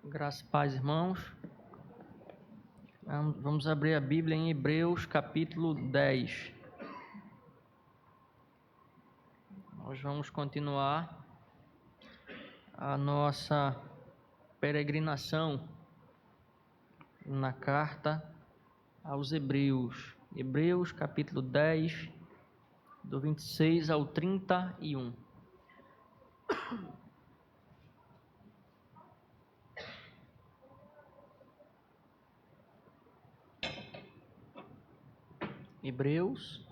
Graças e paz, irmãos. Vamos abrir a Bíblia em Hebreus, capítulo 10. Nós vamos continuar a nossa peregrinação na carta aos Hebreus. Hebreus, capítulo 10, do 26 ao 31. Hebreus,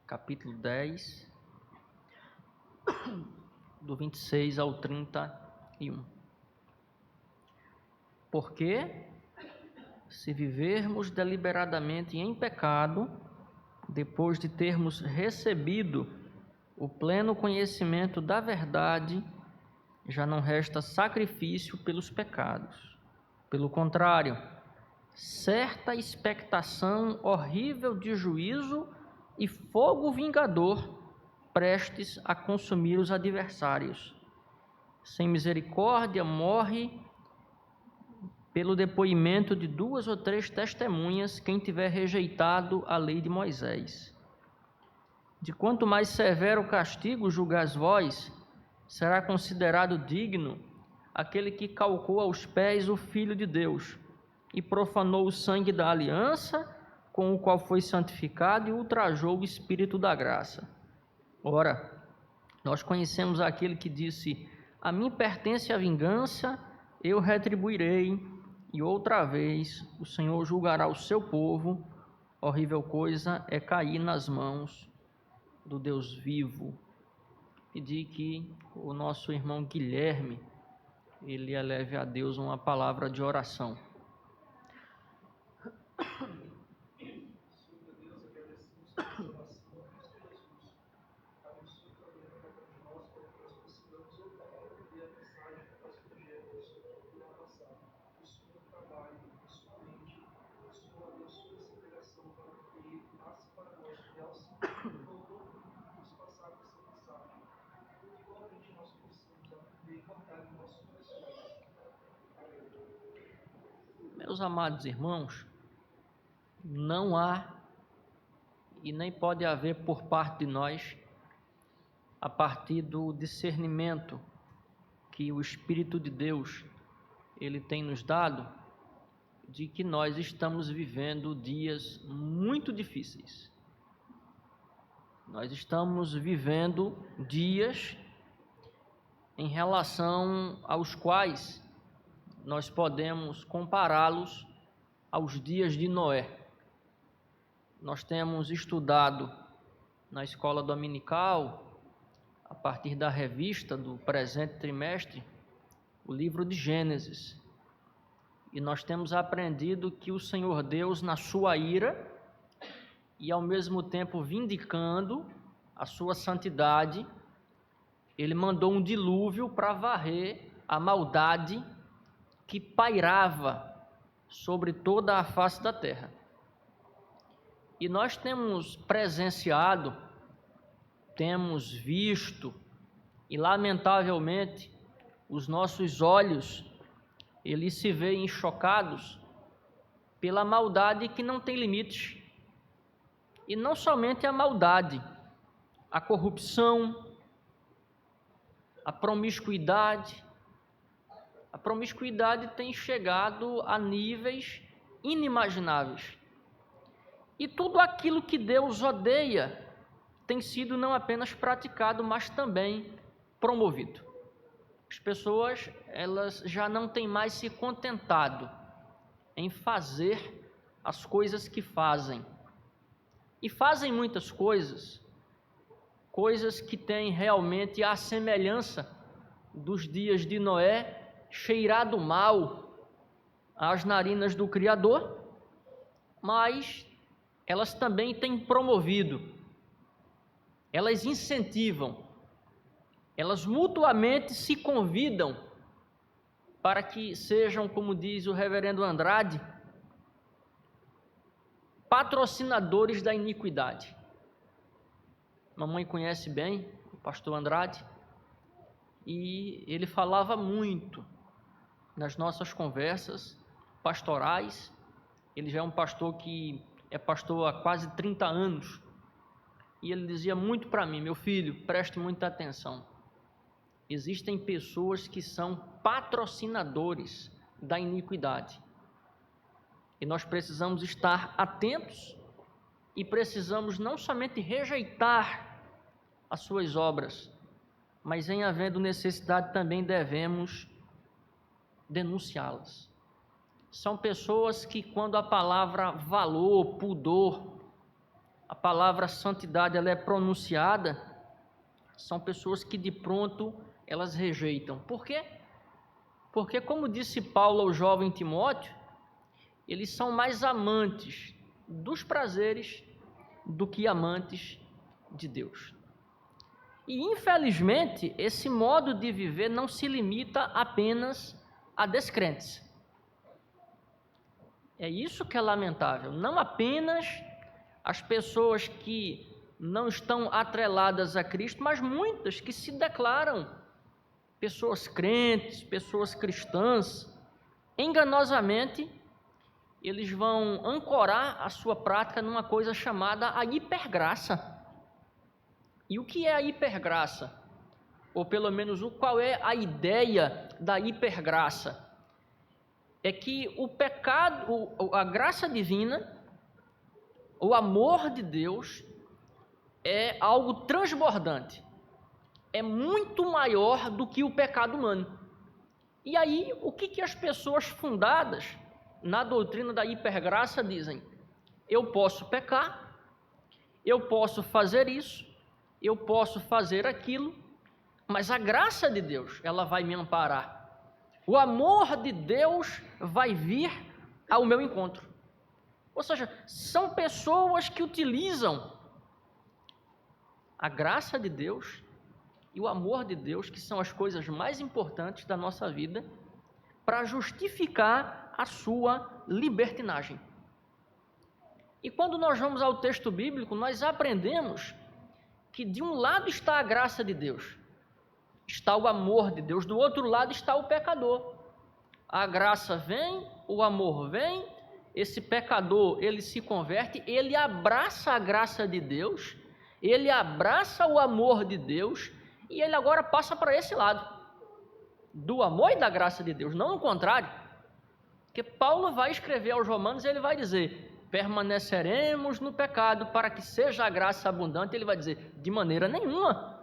capítulo 10, do 26 ao 31. Porque, se vivermos deliberadamente em pecado, depois de termos recebido o pleno conhecimento da verdade, já não resta sacrifício pelos pecados. Pelo contrário, certa expectação horrível de juízo e fogo vingador prestes a consumir os adversários. Sem misericórdia morre pelo depoimento de 2 ou 3 testemunhas quem tiver rejeitado a lei de Moisés. De quanto mais severo castigo julgais vós, será considerado digno aquele que calcou aos pés o Filho de Deus e profanou o sangue da aliança com o qual foi santificado e ultrajou o Espírito da graça. Ora, nós conhecemos aquele que disse: a mim pertence a vingança, eu retribuirei, e outra vez o Senhor julgará o seu povo. Horrível coisa é cair nas mãos do Deus vivo. Pedir que o nosso irmão Guilherme, ele eleve a Deus uma palavra de oração. Meus amados irmãos, não há e nem pode haver por parte de nós, a partir do discernimento que o Espírito de Deus ele tem nos dado, de que nós estamos vivendo dias muito difíceis. Nós estamos vivendo dias em relação aos quais nós podemos compará-los aos dias de Noé. Nós temos estudado na escola dominical, a partir da revista do presente trimestre, o livro de Gênesis. E nós temos aprendido que o Senhor Deus, na sua ira e ao mesmo tempo vindicando a sua santidade, ele mandou um dilúvio para varrer a maldade que pairava sobre toda a face da terra. E nós temos presenciado, temos visto, e lamentavelmente os nossos olhos, eles se veem chocados pela maldade que não tem limites. E não somente a maldade, a corrupção, a promiscuidade. A promiscuidade tem chegado a níveis inimagináveis. E tudo aquilo que Deus odeia tem sido não apenas praticado, mas também promovido. As pessoas, elas já não têm mais se contentado em fazer as coisas que fazem. E fazem muitas coisas que têm realmente a semelhança dos dias de Noé, cheirado mal às narinas do Criador, mas elas também têm promovido, elas incentivam, elas mutuamente se convidam para que sejam, como diz o reverendo Andrade, patrocinadores da iniquidade. Mamãe conhece bem o pastor Andrade, e ele falava muito nas nossas conversas pastorais. Ele já é um pastor que é pastor há quase 30 anos. E ele dizia muito para mim: meu filho, preste muita atenção. Existem pessoas que são patrocinadores da iniquidade. E nós precisamos estar atentos e precisamos não somente rejeitar as suas obras, mas em havendo necessidade também devemos denunciá-las. São pessoas que, quando a palavra valor, pudor, a palavra santidade, ela é pronunciada, são pessoas que de pronto elas rejeitam. Por quê? Porque, como disse Paulo ao jovem Timóteo, eles são mais amantes dos prazeres do que amantes de Deus. E, infelizmente, esse modo de viver não se limita apenas a descrentes. É isso que é lamentável. Não apenas as pessoas que não estão atreladas a Cristo, mas muitas que se declaram pessoas crentes, pessoas cristãs, enganosamente, eles vão ancorar a sua prática numa coisa chamada a hipergraça. E o que é a hipergraça? Ou pelo menos qual é a ideia da hipergraça? É que o pecado, a graça divina, o amor de Deus é algo transbordante. É muito maior do que o pecado humano. E aí, o que as pessoas fundadas na doutrina da hipergraça dizem? Eu posso pecar, eu posso fazer isso, eu posso fazer aquilo, mas a graça de Deus, ela vai me amparar. O amor de Deus vai vir ao meu encontro. Ou seja, são pessoas que utilizam a graça de Deus e o amor de Deus, que são as coisas mais importantes da nossa vida, para justificar a sua libertinagem. E quando nós vamos ao texto bíblico, nós aprendemos que de um lado está a graça de Deus, está o amor de Deus, do outro lado está o pecador. A graça vem, o amor vem, esse pecador, ele se converte, ele abraça a graça de Deus, ele abraça o amor de Deus, e ele agora passa para esse lado, do amor e da graça de Deus, não o contrário. Porque Paulo vai escrever aos Romanos e ele vai dizer: permaneceremos no pecado para que seja a graça abundante. Ele vai dizer: de maneira nenhuma.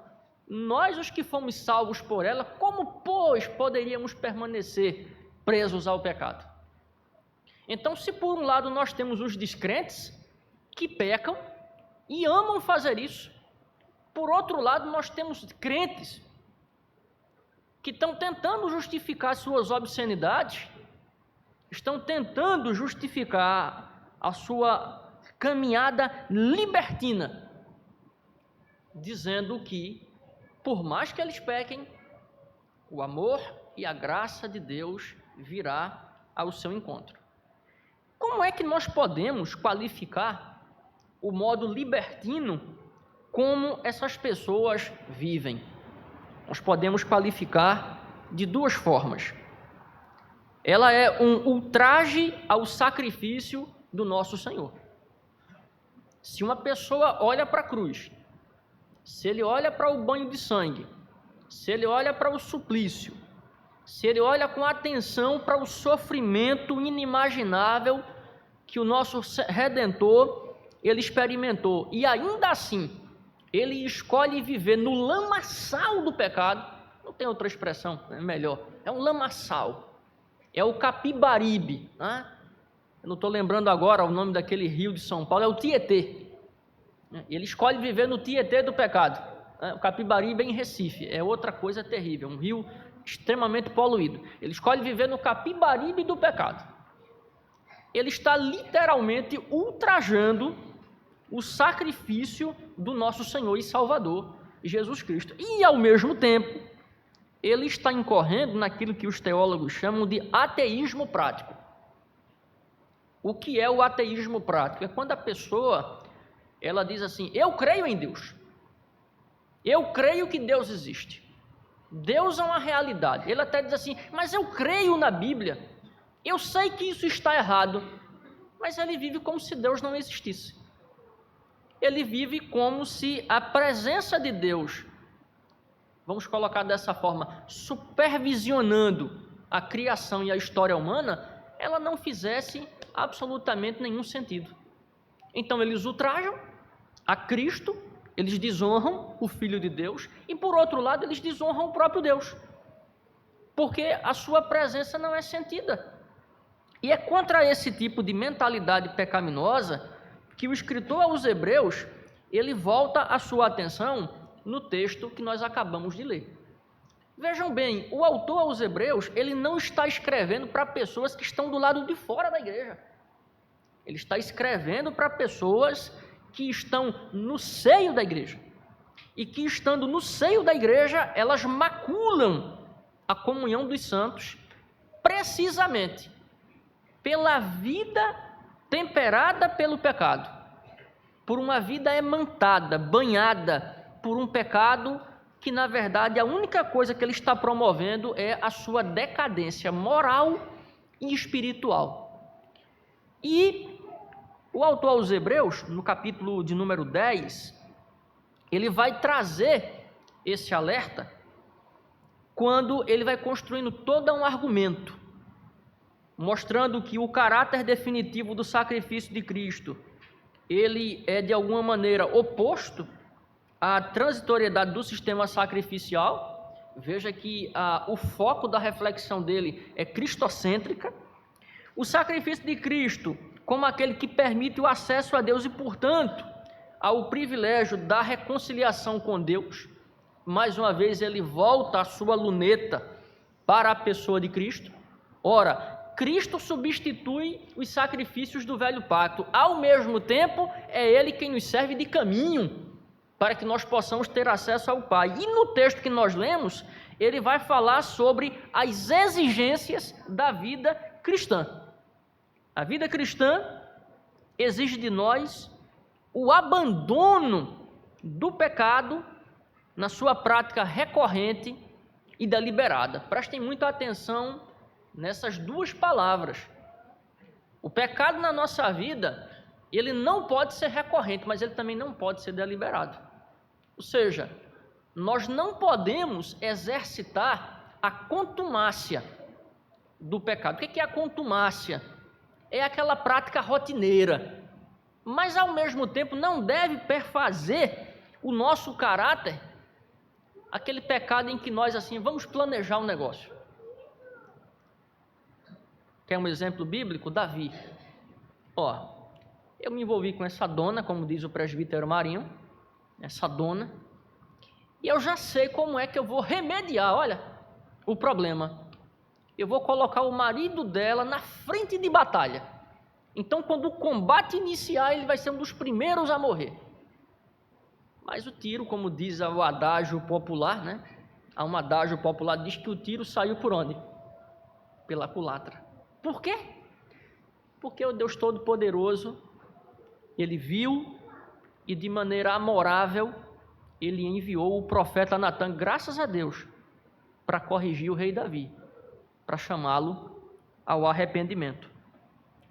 Nós, os que fomos salvos por ela, como, pois, poderíamos permanecer presos ao pecado? Então, se por um lado nós temos os descrentes que pecam e amam fazer isso, por outro lado nós temos crentes que estão tentando justificar suas obscenidades, estão tentando justificar a sua caminhada libertina, dizendo que, por mais que eles pequem, o amor e a graça de Deus virá ao seu encontro. Como é que nós podemos qualificar o modo libertino como essas pessoas vivem? Nós podemos qualificar de duas formas. Ela é um ultraje ao sacrifício do nosso Senhor. Se uma pessoa olha para a cruz, se ele olha para o banho de sangue, se ele olha para o suplício, se ele olha com atenção para o sofrimento inimaginável que o nosso Redentor, ele experimentou, e ainda assim, ele escolhe viver no lamaçal do pecado, não tem outra expressão, é melhor, é um lamaçal, é o Capibaribe, né? Eu não estou lembrando agora o nome daquele rio de São Paulo, é o Tietê. Ele escolhe viver no Tietê do pecado. O Capibaribe é em Recife, é outra coisa terrível, um rio extremamente poluído. Ele escolhe viver no Capibaribe do pecado. Ele está literalmente ultrajando o sacrifício do nosso Senhor e Salvador, Jesus Cristo. E, ao mesmo tempo, ele está incorrendo naquilo que os teólogos chamam de ateísmo prático. O que é o ateísmo prático? É quando a pessoa, ela diz assim: eu creio em Deus, eu creio que Deus existe, Deus é uma realidade. Ele até diz assim, mas eu creio na Bíblia, eu sei que isso está errado, mas ele vive como se Deus não existisse. Ele vive como se a presença de Deus, vamos colocar dessa forma, supervisionando a criação e a história humana, ela não fizesse absolutamente nenhum sentido. Então eles ultrajam a Cristo, eles desonram o Filho de Deus e, por outro lado, eles desonram o próprio Deus, porque a sua presença não é sentida. E é contra esse tipo de mentalidade pecaminosa que o escritor aos Hebreus, ele volta a sua atenção no texto que nós acabamos de ler. Vejam bem, o autor aos Hebreus, ele não está escrevendo para pessoas que estão do lado de fora da igreja. Ele está escrevendo para pessoas que estão no seio da igreja. E que, estando no seio da igreja, elas maculam a comunhão dos santos, precisamente pela vida temperada pelo pecado, por uma vida emantada, banhada por um pecado que, na verdade, a única coisa que ele está promovendo é a sua decadência moral e espiritual. E o autor aos Hebreus, no capítulo de número 10, ele vai trazer esse alerta quando ele vai construindo todo um argumento, mostrando que o caráter definitivo do sacrifício de Cristo, ele é de alguma maneira oposto à transitoriedade do sistema sacrificial. Veja que o foco da reflexão dele é cristocêntrica. O sacrifício de Cristo como aquele que permite o acesso a Deus e, portanto, ao privilégio da reconciliação com Deus. Mais uma vez ele volta a sua luneta para a pessoa de Cristo. Ora, Cristo substitui os sacrifícios do velho pacto. Ao mesmo tempo, é Ele quem nos serve de caminho para que nós possamos ter acesso ao Pai. E no texto que nós lemos, ele vai falar sobre as exigências da vida cristã. A vida cristã exige de nós o abandono do pecado na sua prática recorrente e deliberada. Prestem muita atenção nessas duas palavras. O pecado na nossa vida, ele não pode ser recorrente, mas ele também não pode ser deliberado. Ou seja, nós não podemos exercitar a contumácia do pecado. O que é a contumácia? É aquela prática rotineira, mas ao mesmo tempo não deve perfazer o nosso caráter, aquele pecado em que nós assim, vamos planejar um negócio. Quer um exemplo bíblico? Davi. Eu me envolvi com essa dona, como diz o presbítero Marinho, essa dona, e eu já sei como é que eu vou remediar, o problema. Eu vou colocar o marido dela na frente de batalha. Então, quando o combate iniciar, ele vai ser um dos primeiros a morrer. Mas o tiro, como diz o adágio popular, né? Há um adágio popular, diz que o tiro saiu por onde? Pela culatra. Por quê? Porque o Deus Todo-Poderoso, ele viu e de maneira amorável, ele enviou o profeta Natã, graças a Deus, para corrigir o rei Davi, para chamá-lo ao arrependimento.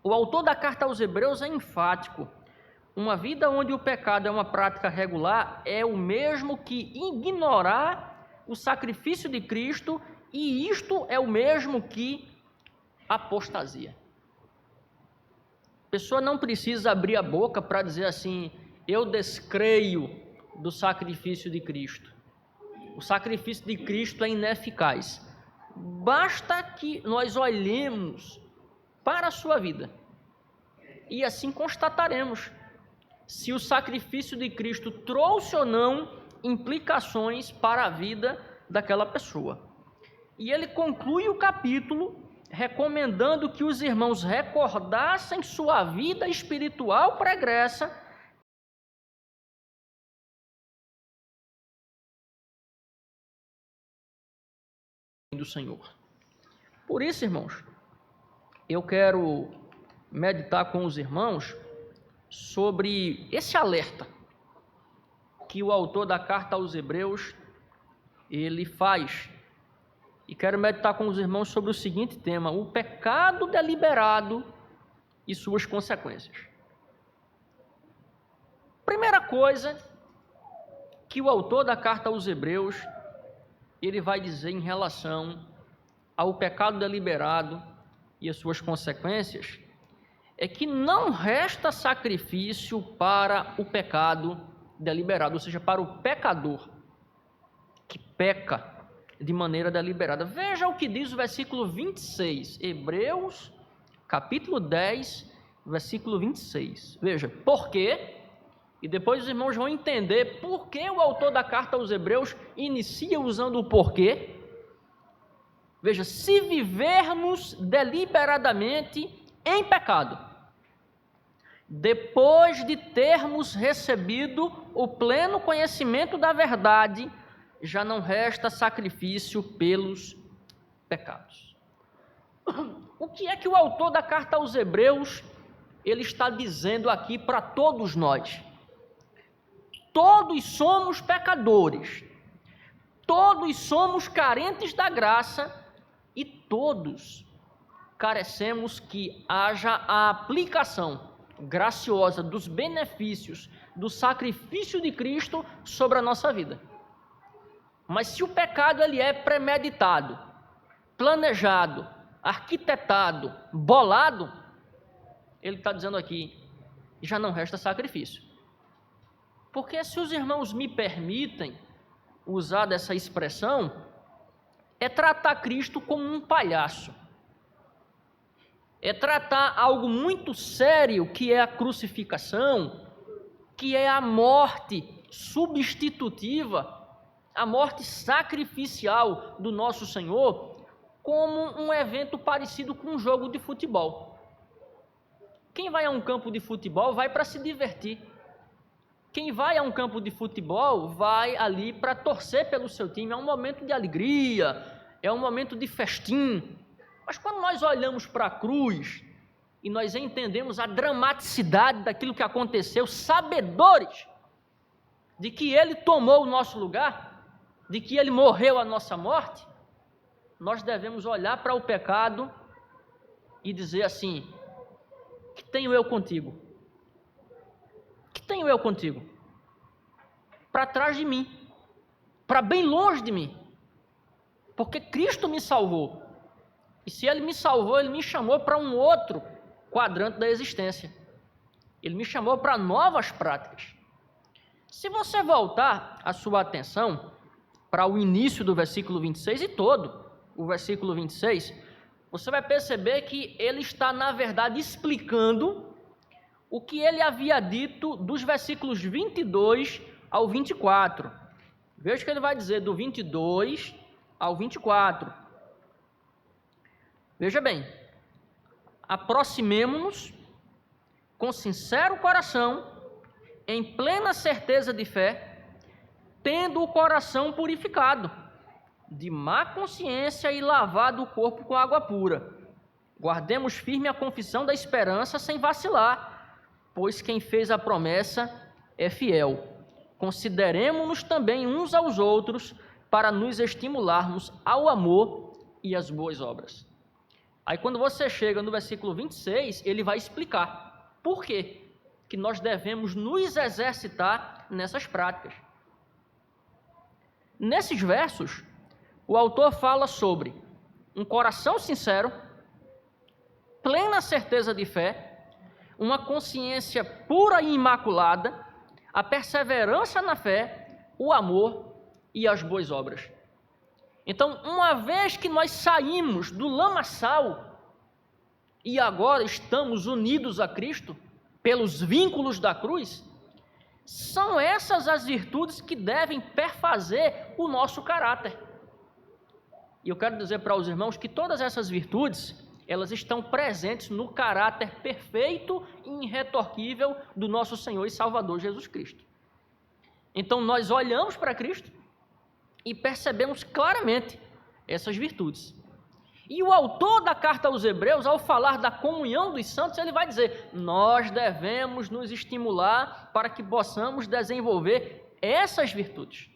O autor da carta aos Hebreus é enfático. Uma vida onde o pecado é uma prática regular é o mesmo que ignorar o sacrifício de Cristo, e isto é o mesmo que apostasia. A pessoa não precisa abrir a boca para dizer assim, eu descreio do sacrifício de Cristo. O sacrifício de Cristo é ineficaz. Basta que nós olhemos para a sua vida e assim constataremos se o sacrifício de Cristo trouxe ou não implicações para a vida daquela pessoa. E ele conclui o capítulo recomendando que os irmãos recordassem sua vida espiritual pregressa do Senhor. Por isso, irmãos, eu quero meditar com os irmãos sobre esse alerta que o autor da carta aos Hebreus ele faz. E quero meditar com os irmãos sobre o seguinte tema: o pecado deliberado e suas consequências. Primeira coisa que o autor da carta aos Hebreus, ele vai dizer em relação ao pecado deliberado e as suas consequências, é que não resta sacrifício para o pecado deliberado, ou seja, para o pecador que peca de maneira deliberada. Veja o que diz o versículo 26, Hebreus, capítulo 10, versículo 26. Veja, por quê? E depois os irmãos vão entender por que o autor da carta aos Hebreus inicia usando o porquê. Veja, se vivermos deliberadamente em pecado, depois de termos recebido o pleno conhecimento da verdade, já não resta sacrifício pelos pecados. O que é que o autor da carta aos Hebreus ele está dizendo aqui para todos nós? Todos somos pecadores, todos somos carentes da graça e todos carecemos que haja a aplicação graciosa dos benefícios do sacrifício de Cristo sobre a nossa vida. Mas se o pecado ele é premeditado, planejado, arquitetado, bolado, ele está dizendo aqui, já não resta sacrifício. Porque se os irmãos me permitem usar dessa expressão, é tratar Cristo como um palhaço. É tratar algo muito sério, que é a crucificação, que é a morte substitutiva, a morte sacrificial do nosso Senhor, como um evento parecido com um jogo de futebol. Quem vai a um campo de futebol vai para se divertir. Quem vai a um campo de futebol vai ali para torcer pelo seu time. É um momento de alegria, é um momento de festim. Mas quando nós olhamos para a cruz e nós entendemos a dramaticidade daquilo que aconteceu, sabedores de que Ele tomou o nosso lugar, de que Ele morreu a nossa morte, nós devemos olhar para o pecado e dizer assim: que tenho eu contigo? Que tenho eu contigo? Para trás de mim, para bem longe de mim, porque Cristo me salvou. E se Ele me salvou, Ele me chamou para um outro quadrante da existência. Ele me chamou para novas práticas. Se você voltar a sua atenção para o início do versículo 26 e todo o versículo 26, você vai perceber que ele está, na verdade, explicando o que ele havia dito dos versículos 22 ao 24. Veja o que ele vai dizer do 22 ao 24. Veja bem: aproximemo-nos com sincero coração, em plena certeza de fé, tendo o coração purificado de má consciência e lavado o corpo com água pura. Guardemos firme a confissão da esperança sem vacilar, pois quem fez a promessa é fiel. Consideremo-nos também uns aos outros para nos estimularmos ao amor e às boas obras. Aí quando você chega no versículo 26, ele vai explicar por quê que nós devemos nos exercitar nessas práticas. Nesses versos, o autor fala sobre um coração sincero, plena certeza de fé, uma consciência pura e imaculada, a perseverança na fé, o amor e as boas obras. Então, uma vez que nós saímos do lamaçal e agora estamos unidos a Cristo pelos vínculos da cruz, são essas as virtudes que devem perfazer o nosso caráter. E eu quero dizer para os irmãos que todas essas virtudes, elas estão presentes no caráter perfeito e irretorquível do nosso Senhor e Salvador Jesus Cristo. Então, nós olhamos para Cristo e percebemos claramente essas virtudes. E o autor da carta aos Hebreus, ao falar da comunhão dos santos, ele vai dizer: nós devemos nos estimular para que possamos desenvolver essas virtudes.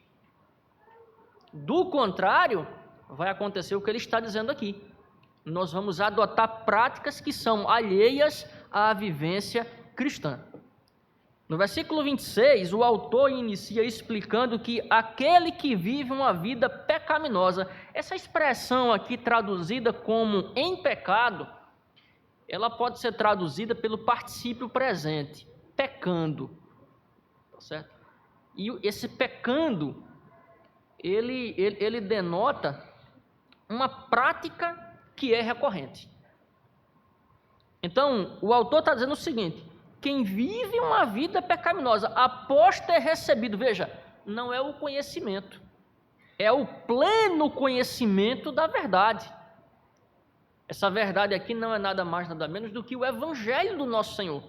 Do contrário, vai acontecer o que ele está dizendo aqui. Nós vamos adotar práticas que são alheias à vivência cristã. No versículo 26, o autor inicia explicando que aquele que vive uma vida pecaminosa, essa expressão aqui traduzida como em pecado, ela pode ser traduzida pelo particípio presente, pecando, tá certo? E esse pecando, ele denota uma prática que é recorrente. Então, o autor está dizendo o seguinte: quem vive uma vida pecaminosa após ter recebido, veja, não é o conhecimento, é o pleno conhecimento da verdade. Essa verdade aqui não é nada mais, nada menos do que o Evangelho do nosso Senhor.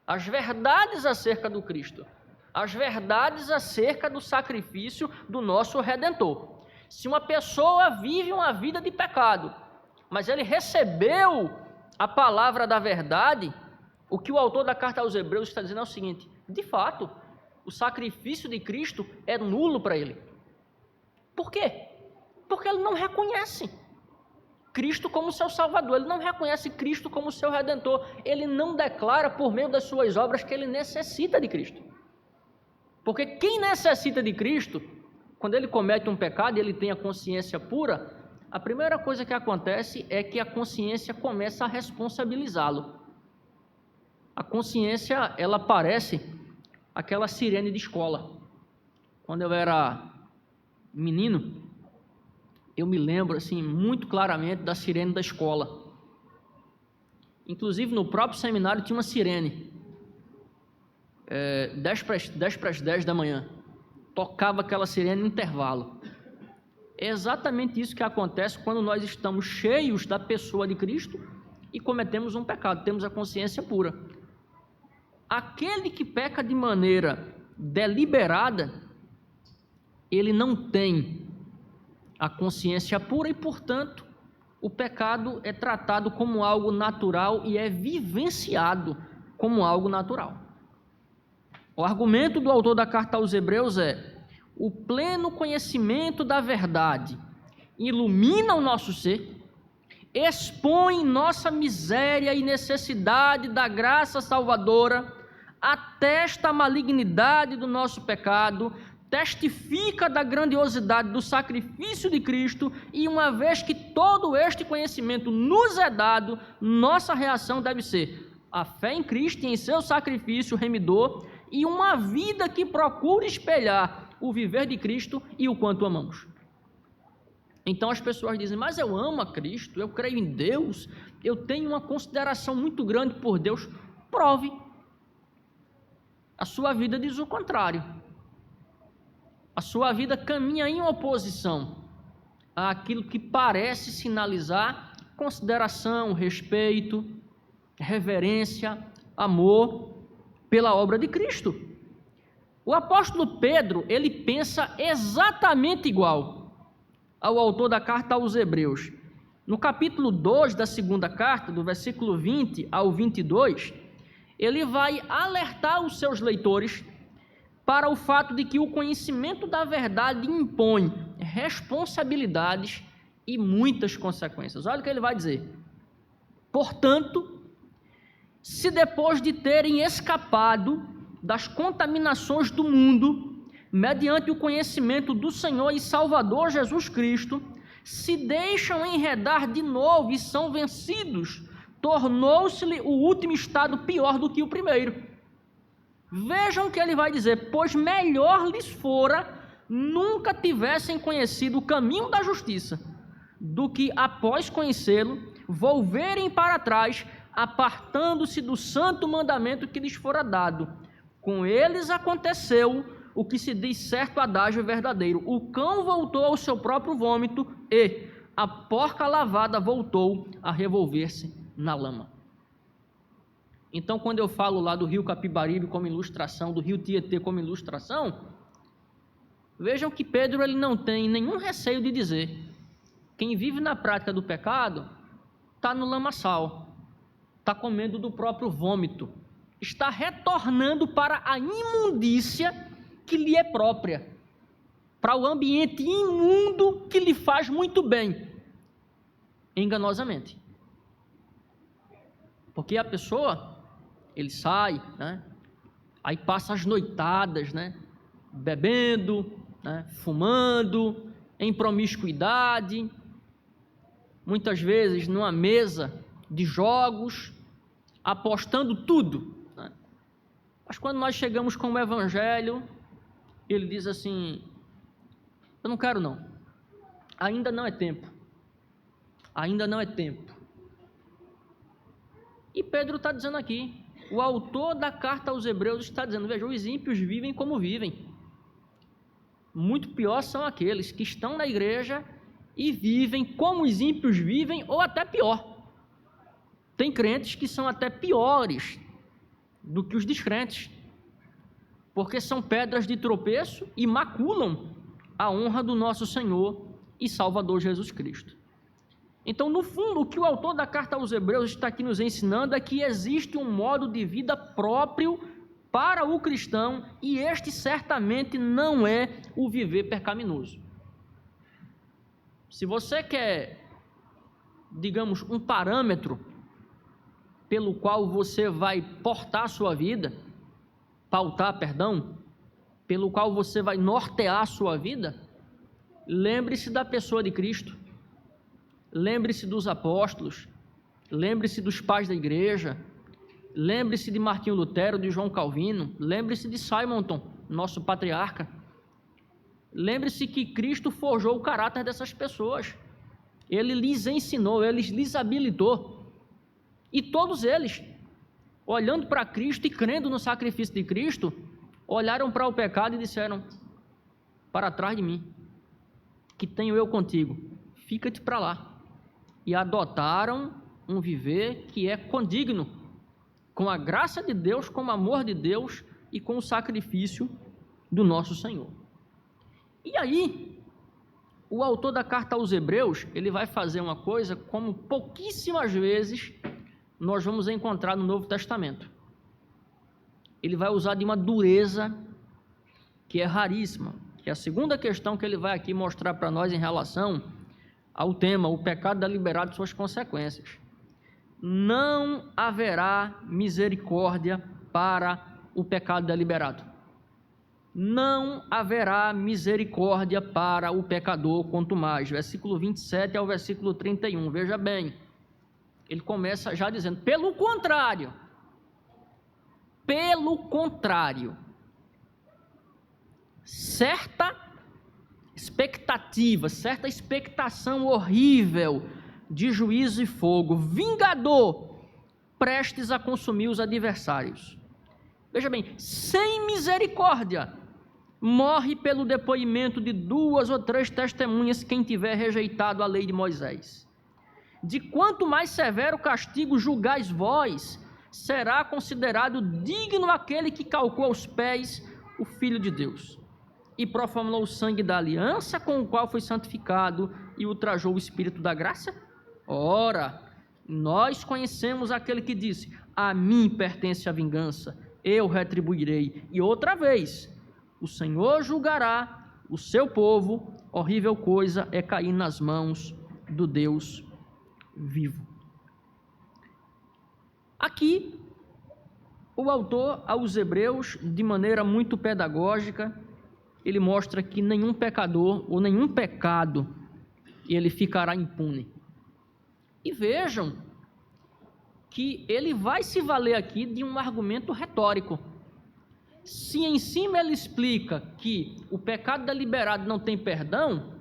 As verdades acerca do Cristo, as verdades acerca do sacrifício do nosso Redentor. Se uma pessoa vive uma vida de pecado, mas ele recebeu a palavra da verdade, o que o autor da carta aos Hebreus está dizendo é o seguinte: de fato, o sacrifício de Cristo é nulo para ele. Por quê? Porque ele não reconhece Cristo como seu Salvador, ele não reconhece Cristo como seu Redentor, ele não declara por meio das suas obras que ele necessita de Cristo. Porque quem necessita de Cristo, quando ele comete um pecado e ele tem a consciência pura, a primeira coisa que acontece é que a consciência começa a responsabilizá-lo. A consciência, ela parece aquela sirene de escola. Quando eu era menino, eu me lembro assim muito claramente da sirene da escola. Inclusive no próprio seminário tinha uma sirene, 10 para as 10 da manhã, tocava aquela sirene no intervalo. É exatamente isso que acontece quando nós estamos cheios da pessoa de Cristo e cometemos um pecado, temos a consciência pura. Aquele que peca de maneira deliberada, ele não tem a consciência pura e, portanto, o pecado é tratado como algo natural e é vivenciado como algo natural. O argumento do autor da carta aos Hebreus é: o pleno conhecimento da verdade ilumina o nosso ser, expõe nossa miséria e necessidade da graça salvadora, atesta a malignidade do nosso pecado, testifica da grandiosidade do sacrifício de Cristo, e uma vez que todo este conhecimento nos é dado, nossa reação deve ser a fé em Cristo e em seu sacrifício remidor, e uma vida que procura espelhar o viver de Cristo e o quanto amamos. Então as pessoas dizem: mas eu amo a Cristo, eu creio em Deus, eu tenho uma consideração muito grande por Deus. Prove. A sua vida diz o contrário. A sua vida caminha em oposição àquilo que parece sinalizar consideração, respeito, reverência, amor pela obra de Cristo. O apóstolo Pedro, ele pensa exatamente igual ao autor da carta aos Hebreus. No capítulo 2 da segunda carta, do versículo 20 ao 22, ele vai alertar os seus leitores para o fato de que o conhecimento da verdade impõe responsabilidades e muitas consequências. Olha o que ele vai dizer: portanto, se depois de terem escapado das contaminações do mundo, mediante o conhecimento do Senhor e Salvador Jesus Cristo, se deixam enredar de novo e são vencidos, tornou-se-lhe o último estado pior do que o primeiro. Vejam o que ele vai dizer: pois melhor lhes fora nunca tivessem conhecido o caminho da justiça, do que após conhecê-lo, volverem para trás, apartando-se do santo mandamento que lhes fora dado. Com eles aconteceu o que se diz certo adágio verdadeiro: o cão voltou ao seu próprio vômito e a porca lavada voltou a revolver-se na lama. Então, quando eu falo lá do rio Capibaribe como ilustração, do rio Tietê como ilustração, vejam que Pedro ele não tem nenhum receio de dizer: quem vive na prática do pecado está no lamaçal, está comendo do próprio vômito, está retornando para a imundícia que lhe é própria. para o ambiente imundo que lhe faz muito bem, enganosamente. Porque a pessoa, ele sai, né? Aí passa as noitadas, né? Bebendo, né? Fumando, em promiscuidade, muitas vezes numa mesa de jogos, apostando tudo, né? Mas quando nós chegamos com o Evangelho, ele diz assim: eu não quero não, ainda não é tempo, ainda não é tempo. E Pedro está dizendo aqui, o autor da carta aos Hebreus está dizendo: veja, os ímpios vivem como vivem. Muito pior são aqueles que estão na igreja e vivem como os ímpios vivem, ou até pior. Tem crentes que são até piores do que os descrentes, porque são pedras de tropeço e maculam a honra do nosso Senhor e Salvador Jesus Cristo. Então, no fundo, o que o autor da carta aos Hebreus está aqui nos ensinando é que existe um modo de vida próprio para o cristão, e este certamente não é o viver pecaminoso. Se você quer, digamos, um parâmetro pelo qual você vai portar a sua vida, pelo qual você vai nortear a sua vida, lembre-se da pessoa de Cristo. Lembre-se dos apóstolos, lembre-se dos pais da igreja, lembre-se de Martinho Lutero, de João Calvino, lembre-se de Simonton, nosso patriarca. Lembre-se que Cristo forjou o caráter dessas pessoas. Ele lhes ensinou, ele lhes habilitou. E todos eles, olhando para Cristo e crendo no sacrifício de Cristo, olharam para o pecado e disseram: para trás de mim, que tenho eu contigo, fica-te para lá. E adotaram um viver que é condigno com a graça de Deus, com o amor de Deus e com o sacrifício do nosso Senhor. E aí, o autor da carta aos Hebreus, ele vai fazer uma coisa como pouquíssimas vezes nós vamos encontrar no Novo Testamento. Ele vai usar de uma dureza que é raríssima, que é a segunda questão que ele vai aqui mostrar para nós em relação ao tema, o pecado deliberado e suas consequências. Não haverá misericórdia para o pecado deliberado. Não haverá misericórdia para o pecador, quanto mais. Versículo 27 ao versículo 31, veja bem. Ele começa já dizendo: pelo contrário, certa expectação horrível de juízo e fogo, vingador, prestes a consumir os adversários. Veja bem, sem misericórdia, morre pelo depoimento de 2 ou 3 testemunhas quem tiver rejeitado a lei de Moisés. De quanto mais severo castigo julgais vós, será considerado digno aquele que calcou aos pés o Filho de Deus e profanou o sangue da aliança com o qual foi santificado e ultrajou o Espírito da graça? Ora, nós conhecemos aquele que disse: a mim pertence a vingança, eu retribuirei. E outra vez, o Senhor julgará o seu povo. Horrível coisa é cair nas mãos do Deus vivo. Aqui, o autor aos Hebreus, de maneira muito pedagógica, ele mostra que nenhum pecador ou nenhum pecado ele ficará impune. E vejam que ele vai se valer aqui de um argumento retórico. Se em cima ele explica que o pecado deliberado não tem perdão,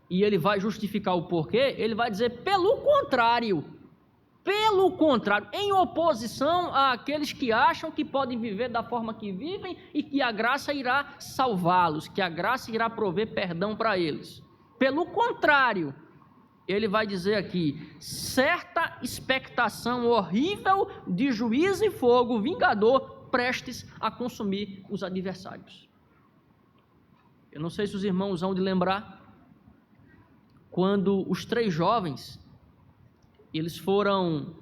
e ele vai justificar o porquê, ele vai dizer pelo contrário, em oposição àqueles que acham que podem viver da forma que vivem e que a graça irá salvá-los, que a graça irá prover perdão para eles. Pelo contrário, ele vai dizer aqui: certa expectação horrível de juízo e fogo vingador prestes a consumir os adversários. Eu não sei se os irmãos vão de lembrar quando os 3 jovens eles foram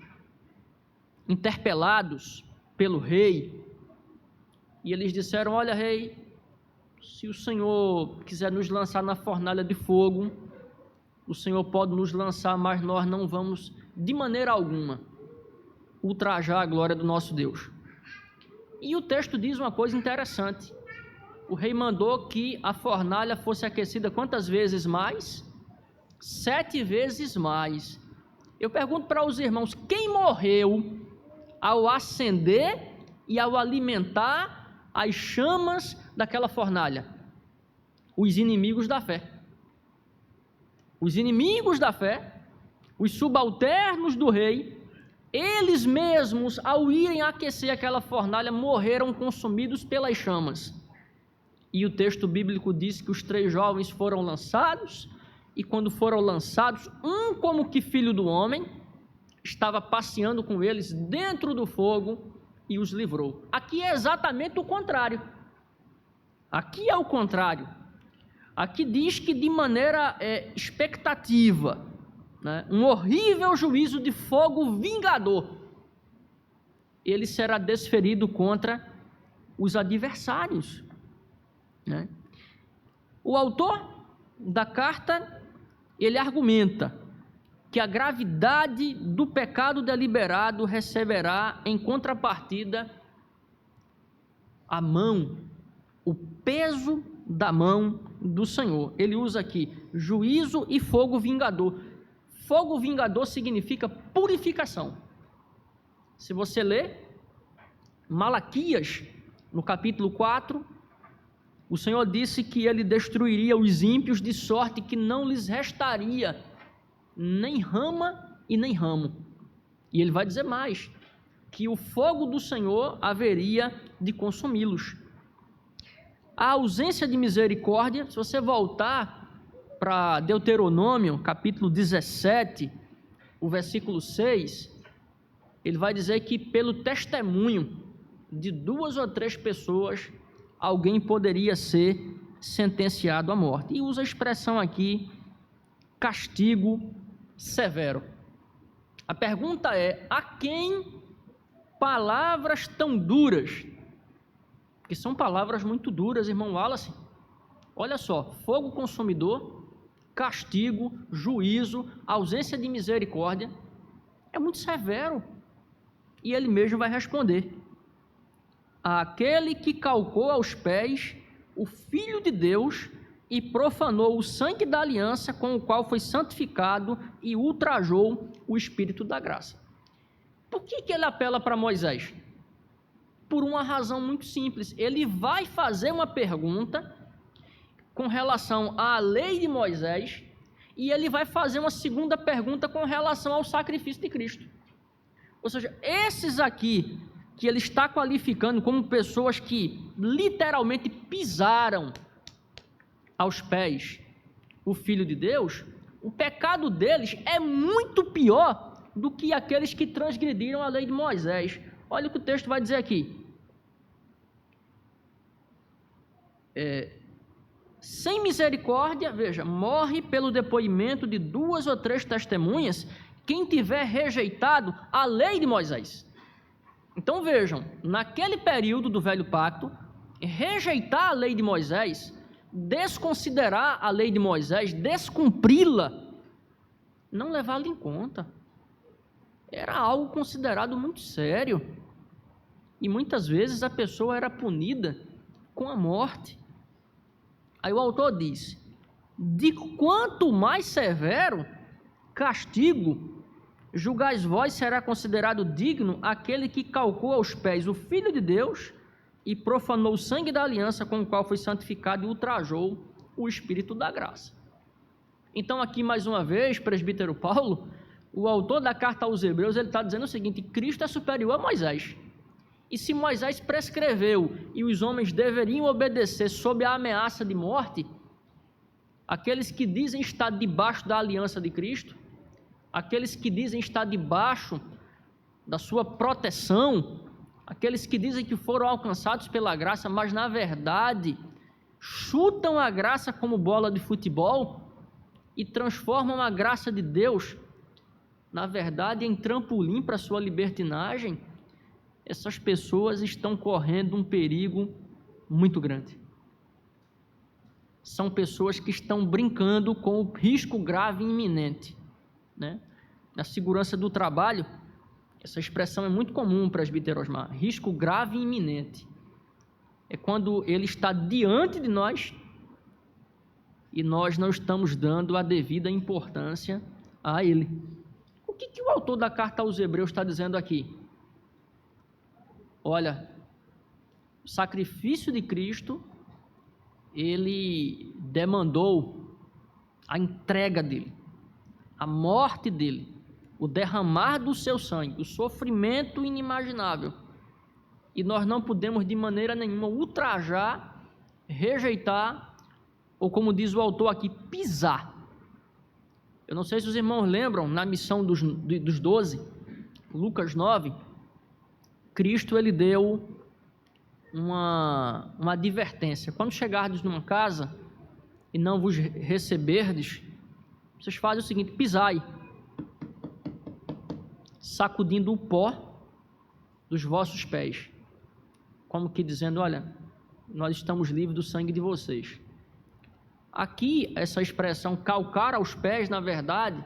interpelados pelo rei, e eles disseram: olha, rei, Se o Senhor quiser nos lançar na fornalha de fogo, o Senhor pode nos lançar, mas nós não vamos, de maneira alguma, ultrajar a glória do nosso Deus. E o texto diz uma coisa interessante. O rei mandou que a fornalha fosse aquecida quantas vezes mais? 7 vezes mais. Eu pergunto para os irmãos, quem morreu ao acender e ao alimentar as chamas daquela fornalha? Os inimigos da fé. Os inimigos da fé, os subalternos do rei, eles mesmos, ao irem aquecer aquela fornalha, morreram consumidos pelas chamas. E o texto bíblico diz que os 3 jovens foram lançados, e quando foram lançados, um como que filho do homem, estava passeando com eles dentro do fogo e os livrou. Aqui é exatamente o contrário. Aqui é o contrário. Aqui diz que de maneira expectativa, né, um horrível juízo de fogo vingador, ele será desferido contra os adversários, né? O autor da carta, ele argumenta que a gravidade do pecado deliberado receberá em contrapartida a mão, o peso da mão do Senhor. Ele usa aqui juízo e fogo vingador. Fogo vingador significa purificação. Se você ler Malaquias, no capítulo 4, o Senhor disse que ele destruiria os ímpios de sorte que não lhes restaria nem rama e nem ramo. E ele vai dizer mais, que o fogo do Senhor haveria de consumi-los. A ausência de misericórdia, se você voltar para Deuteronômio, capítulo 17, o versículo 6, ele vai dizer que pelo testemunho de 2 ou 3 pessoas, alguém poderia ser sentenciado à morte. E usa a expressão aqui, castigo severo. A pergunta é, a quem palavras tão duras? Porque são palavras muito duras, irmão Wallace. Olha só, fogo consumidor, castigo, juízo, ausência de misericórdia, é muito severo. E ele mesmo vai responder: aquele que calcou aos pés o Filho de Deus e profanou o sangue da aliança com o qual foi santificado e ultrajou o Espírito da graça. Por que ele apela para Moisés? Por uma razão muito simples. Ele vai fazer uma pergunta com relação à lei de Moisés e ele vai fazer uma segunda pergunta com relação ao sacrifício de Cristo. Ou seja, esses aqui que ele está qualificando como pessoas que literalmente pisaram aos pés o Filho de Deus, o pecado deles é muito pior do que aqueles que transgrediram a lei de Moisés. Olha o que o texto vai dizer aqui. Sem misericórdia, veja, morre pelo depoimento de 2 ou 3 testemunhas quem tiver rejeitado a lei de Moisés. Então vejam, naquele período do velho pacto, rejeitar a lei de Moisés, desconsiderar a lei de Moisés, descumpri-la, não levá-la em conta, era algo considerado muito sério, e muitas vezes a pessoa era punida com a morte. Aí o autor diz, de quanto mais severo castigo julgais vós, será considerado digno aquele que calcou aos pés o Filho de Deus e profanou o sangue da aliança com o qual foi santificado e ultrajou o Espírito da graça. Então aqui mais uma vez, presbítero Paulo, o autor da carta aos Hebreus, ele está dizendo o seguinte: Cristo é superior a Moisés. E se Moisés prescreveu e os homens deveriam obedecer sob a ameaça de morte, aqueles que dizem estar debaixo da aliança de Cristo, aqueles que dizem estar debaixo da sua proteção, aqueles que dizem que foram alcançados pela graça, mas na verdade chutam a graça como bola de futebol e transformam a graça de Deus, na verdade, em trampolim para a sua libertinagem, essas pessoas estão correndo um perigo muito grande. são pessoas que estão brincando com o risco grave e iminente, né? Na segurança do trabalho, essa expressão é muito comum, presbítero Osmar, risco grave e iminente. É quando ele está diante de nós e nós não estamos dando a devida importância a ele. O que o autor da carta aos Hebreus está dizendo aqui? Olha, o sacrifício de Cristo, ele demandou a entrega dele, a morte dele, o derramar do seu sangue, o sofrimento inimaginável. E nós não podemos de maneira nenhuma ultrajar, rejeitar, ou como diz o autor aqui, pisar. Eu não sei se os irmãos lembram, na missão dos 12, Lucas 9, Cristo ele deu uma advertência. Quando chegardes numa casa e não vos receberdes, vocês fazem o seguinte: pisai, sacudindo o pó dos vossos pés, como que dizendo, olha, nós estamos livres do sangue de vocês. Aqui, essa expressão calcar aos pés, na verdade,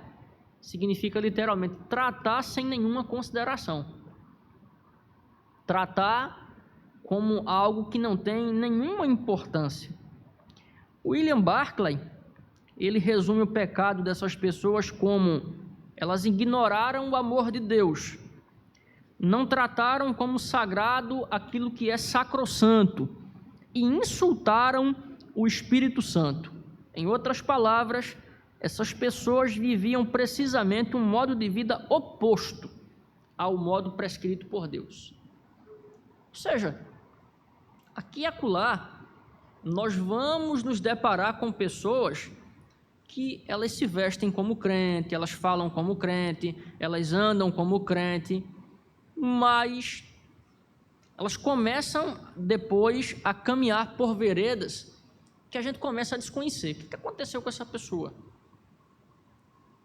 significa literalmente tratar sem nenhuma consideração. Tratar como algo que não tem nenhuma importância. William Barclay, ele resume o pecado dessas pessoas como: elas ignoraram o amor de Deus, não trataram como sagrado aquilo que é sacrossanto e insultaram o Espírito Santo. Em outras palavras, essas pessoas viviam precisamente um modo de vida oposto ao modo prescrito por Deus. Ou seja, aqui e acolá, nós vamos nos deparar com pessoas que elas se vestem como crente, elas falam como crente, elas andam como crente, mas elas começam depois a caminhar por veredas que a gente começa a desconhecer. O que aconteceu com essa pessoa?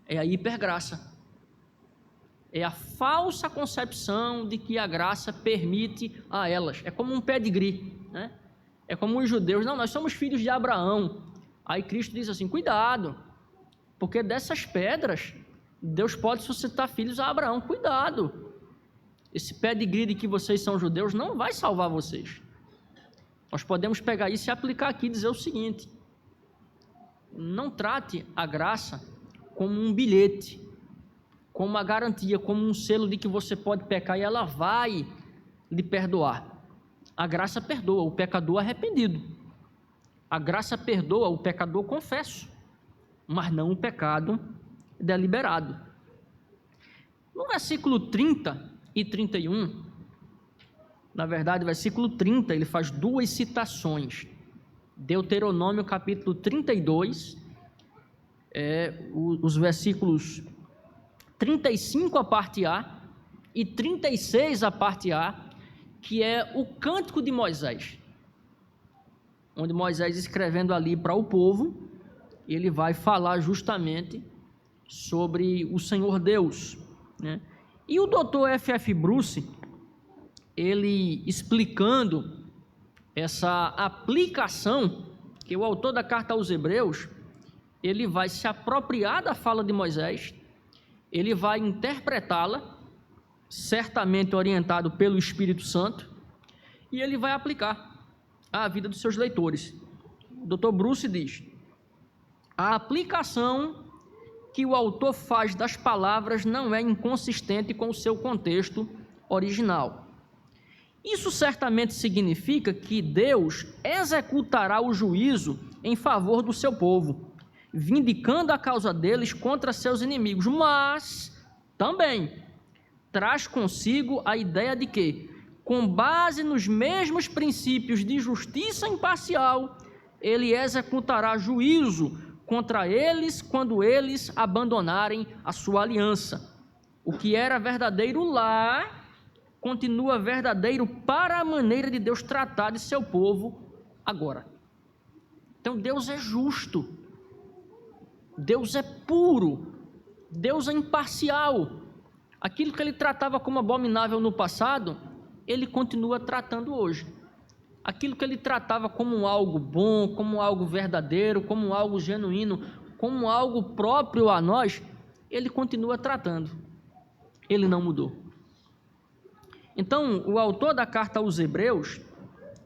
É a hipergraça. É a falsa concepção de que a graça permite a elas. É como um pedigree, né? É como os judeus: não, nós somos filhos de Abraão. Aí Cristo diz assim: cuidado, porque dessas pedras Deus pode suscitar filhos a Abraão. Cuidado, esse pedigree de que vocês são judeus não vai salvar vocês. Nós podemos pegar isso e aplicar aqui e dizer o seguinte: não trate a graça como um bilhete, como uma garantia, como um selo de que você pode pecar e ela vai lhe perdoar. A graça perdoa o pecador arrependido. A graça perdoa o pecador confesso, mas não o pecado deliberado. No versículo 30 e 31, na verdade, versículo 30, ele faz duas citações. Deuteronômio capítulo 32, os versículos 35 a parte A e 36 a parte A, que é o cântico de Moisés, onde Moisés, escrevendo ali para o povo, ele vai falar justamente sobre o Senhor Deus, né? E o Dr. F.F. Bruce, ele explicando essa aplicação, que o autor da carta aos Hebreus, ele vai se apropriar da fala de Moisés, ele vai interpretá-la, certamente orientado pelo Espírito Santo, e ele vai aplicar à vida dos seus leitores. O Dr. Bruce diz: a aplicação que o autor faz das palavras não é inconsistente com o seu contexto original. Isso certamente significa que Deus executará o juízo em favor do seu povo, vindicando a causa deles contra seus inimigos, mas também traz consigo a ideia de que, com base nos mesmos princípios de justiça imparcial, ele executará juízo contra eles quando eles abandonarem a sua aliança. O que era verdadeiro lá continua verdadeiro para a maneira de Deus tratar de seu povo agora. Então Deus é justo, Deus é puro, Deus é imparcial. Aquilo que ele tratava como abominável no passado, ele continua tratando hoje. aquilo que ele tratava como algo bom, como algo verdadeiro, como algo genuíno, como algo próprio a nós, ele continua tratando. Ele não mudou. Então, o autor da carta aos Hebreus,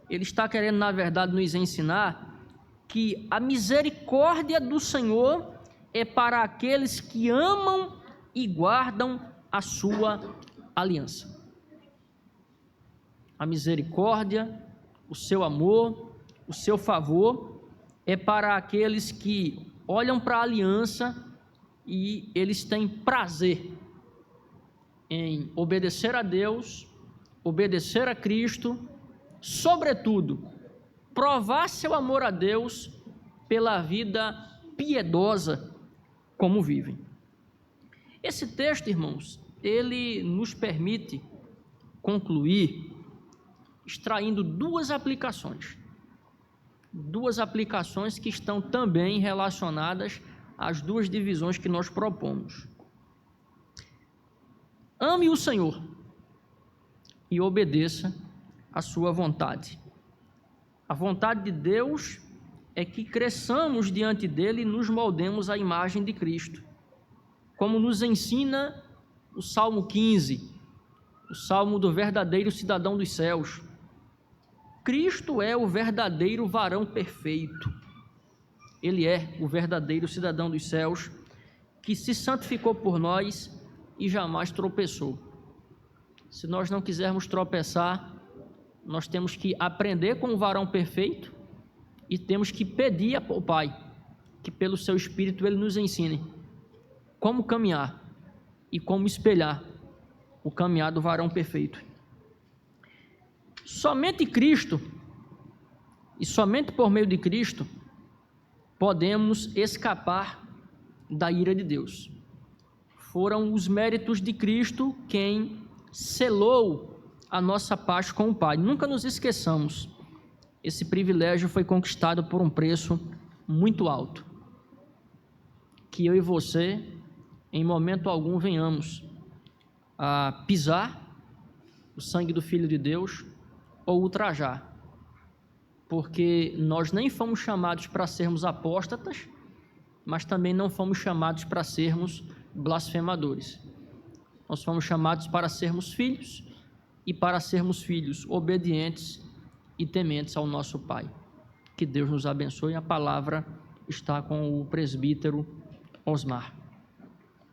ele está querendo, na verdade, nos ensinar que a misericórdia do Senhor é para aqueles que amam e guardam a sua aliança. A misericórdia, o seu amor, o seu favor é para aqueles que olham para a aliança e eles têm prazer em obedecer a Deus, obedecer a Cristo, sobretudo, provar seu amor a Deus pela vida piedosa como vivem. Esse texto, irmãos, ele nos permite concluir extraindo duas aplicações que estão também relacionadas às duas divisões que nós propomos. Ame o Senhor e obedeça a sua vontade. A vontade de Deus é que cresçamos diante dele e nos moldemos à imagem de Cristo, como nos ensina o Salmo 15, o Salmo do verdadeiro cidadão dos céus. Cristo é o verdadeiro varão perfeito. Ele é o verdadeiro cidadão dos céus, que se santificou por nós e jamais tropeçou. Se nós não quisermos tropeçar, nós temos que aprender com o varão perfeito e temos que pedir ao Pai que pelo seu Espírito ele nos ensine como caminhar e como espelhar o caminhar do varão perfeito. Somente Cristo e somente por meio de Cristo podemos escapar da ira de Deus. Foram os méritos de Cristo quem selou a nossa paz com o Pai. Nunca nos esqueçamos, esse privilégio foi conquistado por um preço muito alto. Que eu e você, em momento algum, venhamos a pisar o sangue do Filho de Deus ou ultrajar, porque nós nem fomos chamados para sermos apóstatas, mas também não fomos chamados para sermos blasfemadores. Nós fomos chamados para sermos filhos e para sermos filhos obedientes e tementes ao nosso Pai. Que Deus nos abençoe. A palavra está com o presbítero Osmar.